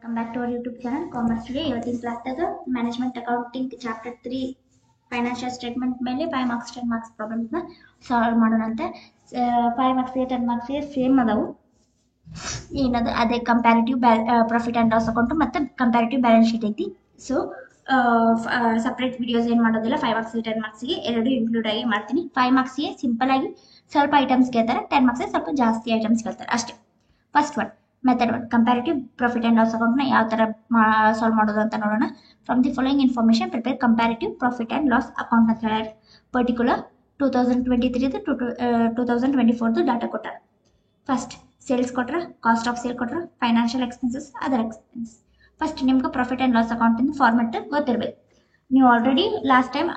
Welcome back to our YouTube channel Commerce Today. ಇವತ್ತಿನ ಕ್ಲಾಸ್ದಾಗ management accounting chapter 3 financial statement ಮೇಲೆ 5 marks 10 marks problems ನ solve ಮಾಡೋಣ ಅಂತ 5 ಮಾರ್ಕ್ಸ್ 10 ಮಾರ್ಕ್ಸ್ ಸೇಮ್ ಅದಾವು ಏನದು ಅದೇ comparative profit and loss account ಮತ್ತೆ ಕಂಪ್ಯಾರಿಟಿವ್ ಬ್ಯಾಲೆನ್ಸ್ ಶೀಟ್ ಐತಿ ಸೊ ಸಪರೇಟ್ ವಿಡಿಯೋಸ್ ಏನು ಮಾಡೋದಿಲ್ಲ 5 ಮಾರ್ಕ್ಸ್ 10 ಮಾರ್ಕ್ಸ್ ಗೆ ಎರಡು ಇನ್ಕ್ಲೂಡ್ ಆಗಿ ಮಾಡ್ತೀನಿ 5 ಮಾರ್ಕ್ಸ್ ಗೆ ಸಿಂಪಲ್ ಆಗಿ ಸ್ವಲ್ಪ ಐಟಮ್ಸ್ ಕೇಳ್ತಾರೆ 10 ಮಾರ್ಕ್ಸ್ ಗೆ ಸ್ವಲ್ಪ ಜಾಸ್ತಿ ಐಟಮ್ಸ್ ಕೇಳ್ತಾರೆ ಅಷ್ಟೇ first one method one comparative profit and loss account ನ ಯಾವ ತರ ಸಾಲ್ವ್ ಮಾಡೋದು ಅಂತ ನೋಡೋಣ from the following information prepare comparative profit and loss account ಅಂತ ಹೇಳಿ ಪರ್ಟಿಕ್ಯುಲರ್ 2023 2024 ಡಾಟಾ ಕೊಟ್ಟಾರ ಫಸ್ಟ್ ಸೇಲ್ಸ್ ಕೊಟ್ರ ಕಾಸ್ಟ್ ಆಫ್ ಸೇಲ್ ಕೊಟ್ರ financial expenses other expense first ನಿಮ್ಗೆ ಪ್ರಾಫಿಟ್ ಅಂಡ್ ಲಾಸ್ ಅಕೌಂಟ್ ಇಂದ ಫಾರ್ಮೆಟ್ ಗೊತ್ತಿರಬೇಕು ನೀವು ಆಲ್ರೆಡಿ ಲಾಸ್ಟ್ ಟೈಮ್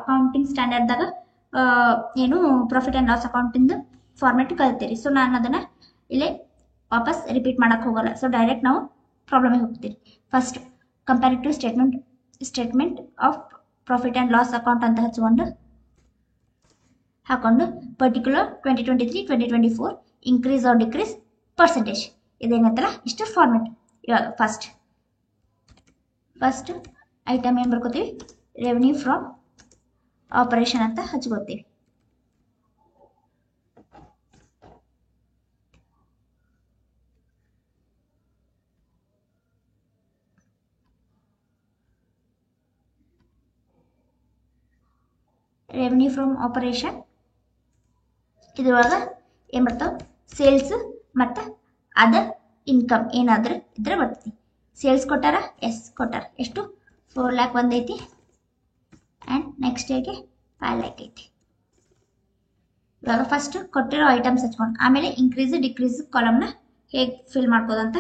ಅಕೌಂಟಿಂಗ್ ಸ್ಟ್ಯಾಂಡರ್ಡ್ದಾಗ ಏನು ಪ್ರಾಫಿಟ್ ಅಂಡ್ ಲಾಸ್ ಅಕೌಂಟ್ ಇಂದ ಫಾರ್ಮೆಟ್ ಕಲ್ತೀರಿ ಸೊ ನಾನು ಅದನ್ನ ಇಲ್ಲೇ ವಾಪಸ್ ರಿಪೀಟ್ ಮಾಡಕ್ ಹೋಗಲ್ಲ ಸೊ ಡೈರೆಕ್ಟ್ ನಾವು ಪ್ರಾಬ್ಲಮ್ ಹೋಗ್ತೀವಿ first comparative statement of profit and loss account ಅಂತ ಹಾಕೊಂಡು particular 2023-2024 increase or decrease percentage ಇದೇನಂತಲ್ಲ ಇಷ್ಟು ಫಾರ್ಮೆಟ್ ಇವಾಗ ಫಸ್ಟ್ ಐಟಮ್ ಏನ್ ಬರ್ಕೋತೀವಿ ರೆವೆನ್ಯೂ ಫ್ರಮ್ ಆಪರೇಷನ್ ಅಂತ ಹಚ್ಕೋತೀವಿ ರೆವೆನ್ಯೂ ಫ್ರಮ್ ಆಪರೇಷನ್ ಇದ್ರೊಳಗ ಏನ್ ಬರ್ತಾವ ಸೇಲ್ಸ್ ಮತ್ತೆ ಅದರ್ ಇನ್ಕಮ್ ಏನಾದ್ರೂ ಇದ್ರೆ ಬರ್ತೈತಿ ಸೇಲ್ಸ್ ಕೊಟ್ಟಾರ ಎಸ್ ಕೊಟ್ಟಾರ ಎಷ್ಟು 4 lakh ಒಂದೈತಿ ಅಂಡ್ ನೆಕ್ಸ್ಟ್ ಇಯರ್ಗೆ 5 lakh ಐತಿ ಇವಾಗ ಫಸ್ಟ್ ಕೊಟ್ಟಿರೋ ಐಟಮ್ಸ್ ಹಚ್ಕೊಂಡು ಆಮೇಲೆ ಇನ್ಕ್ರೀಸ್ ಡಿಕ್ರೀಸ್ ಕಾಲಮ್ನ ಹೇಗೆ ಫಿಲ್ ಮಾಡ್ಕೋದು ಅಂತ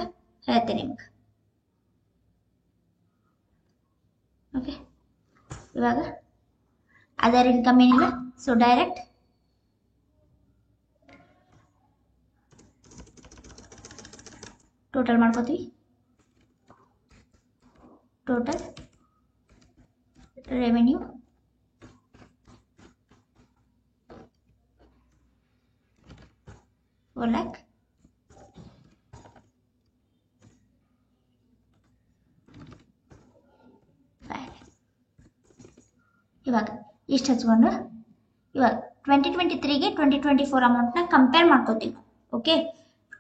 ಹೇಳ್ತೀನಿ ನಿಮ್ಗೆ ಓಕೆ ಇವಾಗ ಅದರ್ ಇನ್ಕಮ್ ಏನಿಲ್ಲ ಸೊ ಡೈರೆಕ್ಟ್ ಟೋಟಲ್ ಮಾಡ್ಕೋತೀವಿ ಟೋಟಲ್ ರೆವೆನ್ಯೂ $4 lakh ಇವಾಗ ಇಷ್ಟು ಹಚ್ಕೊಂಡು ಇವಾಗ 2023ಗೆ 2024 ಅಮೌಂಟ್ ನ ಕಂಪೇರ್ ಮಾಡ್ಕೋತೀವಿ ಓಕೆ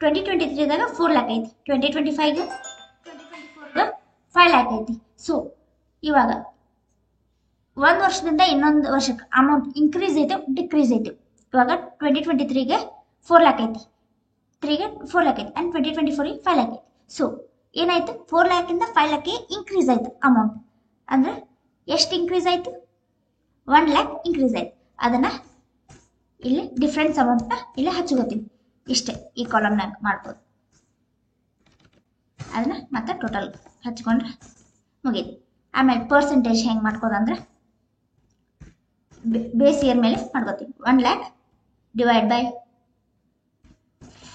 2023ದಾಗ 4 lakh ಐತಿ 2025ಗೆ 2024ಗೆ 5 lakh ಐತಿ ಸೊ ಇವಾಗ ಒಂದು ವರ್ಷದಿಂದ ಇನ್ನೊಂದು ವರ್ಷಕ್ಕೆ ಅಮೌಂಟ್ ಇನ್ಕ್ರೀಸ್ ಐತೆ ಡಿಕ್ರೀಸ್ ಐತೆ ಇವಾಗ 2023ಗೆ 4 lakh ಐತಿ 3ಗೆ 4 lakh ಐತಿ ಅಂಡ್ 2024ಗೆ 5 lakh ಐತಿ ಸೊ ಏನಾಯ್ತು 4 lakh ಇಂದ 5 lakh ಇನ್ಕ್ರೀಸ್ ಆಯ್ತು ಅಮೌಂಟ್ ಅಂದ್ರೆ ಎಷ್ಟು ಇನ್ಕ್ರೀಸ್ ಆಯ್ತು 1 lakh ಇನ್ಕ್ರೀಸ್ ಆಯ್ತು ಅದನ್ನ ಇಲ್ಲಿ ಡಿಫ್ರೆನ್ಸ್ ಅಮೌಂಟ್ ನ ಇಲ್ಲಿ ಹಚ್ಕೋತೀವಿ ಇಷ್ಟೇ ಈ ಕಾಲಮ್ನಾಗ ಮಾಡ್ಬೋದು ಅದನ್ನ ಮತ್ತೆ ಟೋಟಲ್ ಹಚ್ಕೊಂಡ್ರೆ ಮುಗೀತು ಆಮೇಲೆ ಪರ್ಸೆಂಟೇಜ್ ಹೆಂಗೆ ಮಾಡ್ಕೋದಂದ್ರೆ ಬೇಸ್ ಇಯರ್ ಮೇಲೆ ಮಾಡ್ಕೋತೀವಿ 1 lakh divide by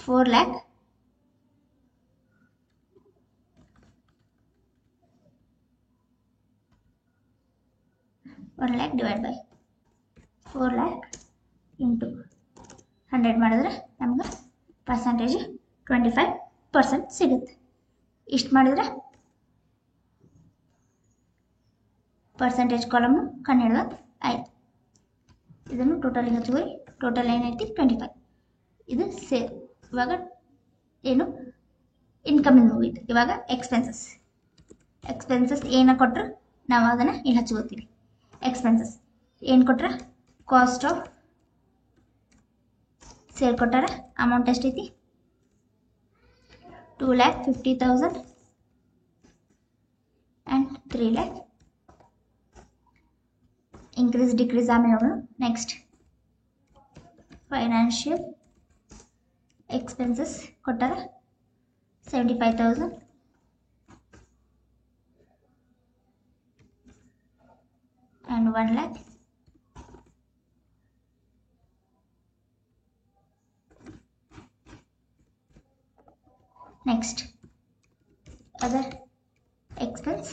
4 lakh divided by 4 lakh into 100 ಮಾಡಿದ್ರೆ ನಮ್ಗೆ ಪರ್ಸೆಂಟೇಜ್ 25% ಸಿಗುತ್ತೆ ಇಷ್ಟು ಮಾಡಿದ್ರೆ ಪರ್ಸೆಂಟೇಜ್ ಕಾಲಮ್ ಕಂಡುಹಿಡಿದ ಆಯ್ತು ಇದನ್ನು ಟೋಟಲ್ ಹಚ್ಚಿರಿ ಟೋಟಲ್ ಏನೈತಿ 25 ಇದು ಇವಾಗ ಏನು ಇನ್ಕಮ್ ಮುಗೀತು ಇವಾಗ ಎಕ್ಸ್ಪೆನ್ಸಸ್ ಏನ ಕೊಟ್ರು ನಾವು ಅದನ್ನ ಇಲ್ಲಿ ಹಚ್ಕೋತೀವಿ ಎಕ್ಸ್ಪೆನ್ಸಸ್ ಏನು ಕೊಟ್ರ ಕಾಸ್ಟ್ ಆಫ್ ಸೇಲ್ ಕೊಟ್ಟಾರ ಅಮೌಂಟ್ ಎಷ್ಟೈತಿ 2,50,000 ಅಂಡ್ 3 lakh ಇನ್ಕ್ರೀಸ್ ಡಿಕ್ರೀಸ್ ಆಮೇಲೆ ನೋಡೋಣ ನೆಕ್ಸ್ಟ್ ಫೈನಾನ್ಷಿಯಲ್ ಎಕ್ಸ್ಪೆನ್ಸಸ್ ಕೊಟ್ಟಾರ 75,000 and 1 lakh next other expense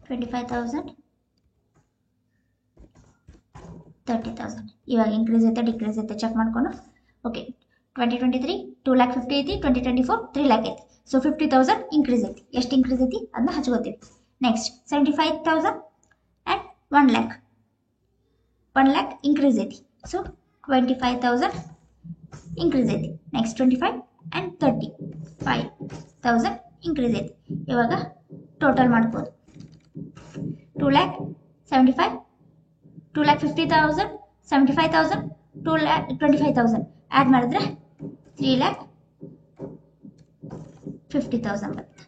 25,000 30,000 ಇವಾಗ ಇನ್ಕ್ರೀಸ್ ಐತೆ ಡಿಕ್ರೀಸ್ ಐತೆ ಚೆಕ್ ಮಾಡ್ಕೊಂಡು ಓಕೆ 2023 2,50,000 ಐತಿ 2024 3,00,000 ಐತಿ ಸೊ 50,000 ಇನ್ಕ್ರೀಸ್ ಐತಿ ಎಷ್ಟು ಇನ್ಕ್ರೀಸ್ ಐತಿ ಅದನ್ನ ಹಚ್ಕೋತೀವಿ ನೆಕ್ಸ್ಟ್ 75,000 and 1,00,000 1,00,000 increase ಐತಿ ಸೊ 25,000 increase ಐತಿ ನೆಕ್ಸ್ಟ್ 25 and 35,000 increase ಐತಿ ಇವಾಗ ಟೋಟಲ್ ಮಾಡ್ಬೋದು 2,75,000 2,50,000 75,000 2,25,000 ಆಡ್ ಮಾಡಿದ್ರೆ 3,50,000 ಬರುತ್ತೆ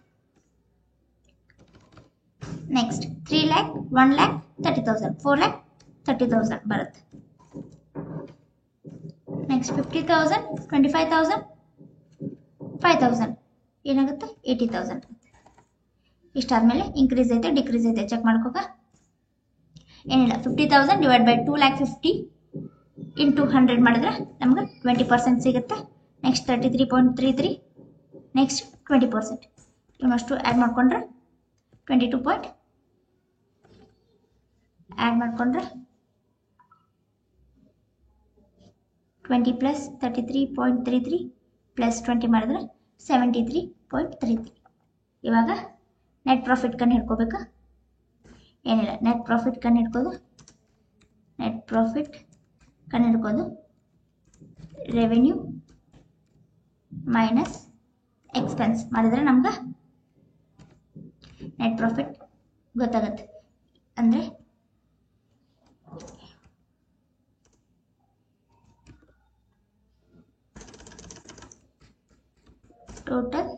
ನೆಕ್ಸ್ಟ್ 3,00,000 1,30,000 4,30,000 ಬರುತ್ತೆ ನೆಕ್ಸ್ಟ್ 50,000 25,000 5,000 ಏನಾಗುತ್ತೆ 80,000 ಇಷ್ಟಾದ್ಮೇಲೆ ಇನ್ಕ್ರೀಸ್ ಐತೆ ಡಿಕ್ರೀಸ್ ಐತೆ ಚೆಕ್ ಮಾಡ್ಕೋಕ ಏನಿಲ್ಲ 50,000 ಡಿವೈಡ್ ಬೈ 2,50,000 ಇಂಟು 100 ಮಾಡಿದ್ರೆ ನಮ್ಗೆ 20% ಸಿಗುತ್ತೆ ನೆಕ್ಸ್ಟ್ 33.33 ನೆಕ್ಸ್ಟ್ 20% ಇವನಷ್ಟು ಆ್ಯಡ್ ಮಾಡಿಕೊಂಡ್ರೆ 22 ಆ್ಯಡ್ ಮಾಡಿಕೊಂಡ್ರೆ 20 ಪ್ಲಸ್ 33.33 ಪ್ಲಸ್ 20 ಮಾಡಿದ್ರೆ 73.33 ಇವಾಗ ನೆಟ್ ಪ್ರಾಫಿಟ್ ಕಣ್ಣು ಹಿಡ್ಕೋಬೇಕಾ ಏನಿಲ್ಲ ನೆಟ್ ಪ್ರಾಫಿಟ್ ಕಣ್ಣು ಹಿಡ್ಕೋದು ರೆವೆನ್ಯೂ ಮೈನಸ್ ಎಕ್ಸ್ಪೆನ್ಸ್ ಮಾಡಿದ್ರೆ ನಮ್ಗೆ ನೆಟ್ ಪ್ರಾಫಿಟ್ ಗೊತ್ತಾಗುತ್ತೆ ಅಂದರೆ ಟೋಟಲ್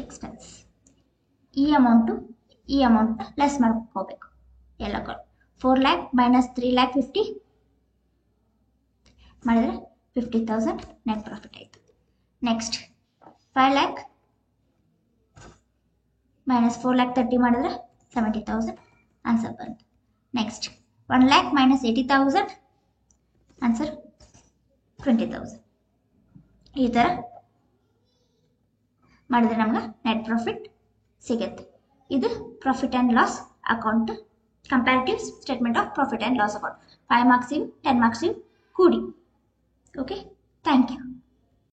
ಎಕ್ಸ್ಪೆನ್ಸ್ ಈ ಅಮೌಂಟ್ ಲೆಸ್ ಮಾಡ್ಕೋಬೇಕು ಎಲ್ಲ 4,00,000 ಮೈನಸ್ 3,50,000 ಮಾಡಿದ್ರೆ 50,000 ನೆಟ್ ಪ್ರಾಫಿಟ್ ಆಯಿತು ನೆಕ್ಸ್ಟ್ 5,00,000 ಮೈನಸ್ 4,30,000 ಮಾಡಿದ್ರೆ 70,000 ಆನ್ಸರ್ ಬಂತು ನೆಕ್ಸ್ಟ್ 1,00,000 ಮೈನಸ್ 80,000 ಆನ್ಸರ್ 20,000 ಈ ಥರ ಮಾಡಿದ್ರೆ ನಮ್ಗೆ ನೆಟ್ ಪ್ರಾಫಿಟ್ ಸಿಗುತ್ತೆ ಇದು profit and loss account comparative statement of profit and loss account 5 marks ಇವು 10 ಮಾರ್ಕ್ಸ್ ಇವು ಕೂಡಿ ಓಕೆ ಥ್ಯಾಂಕ್ ಯು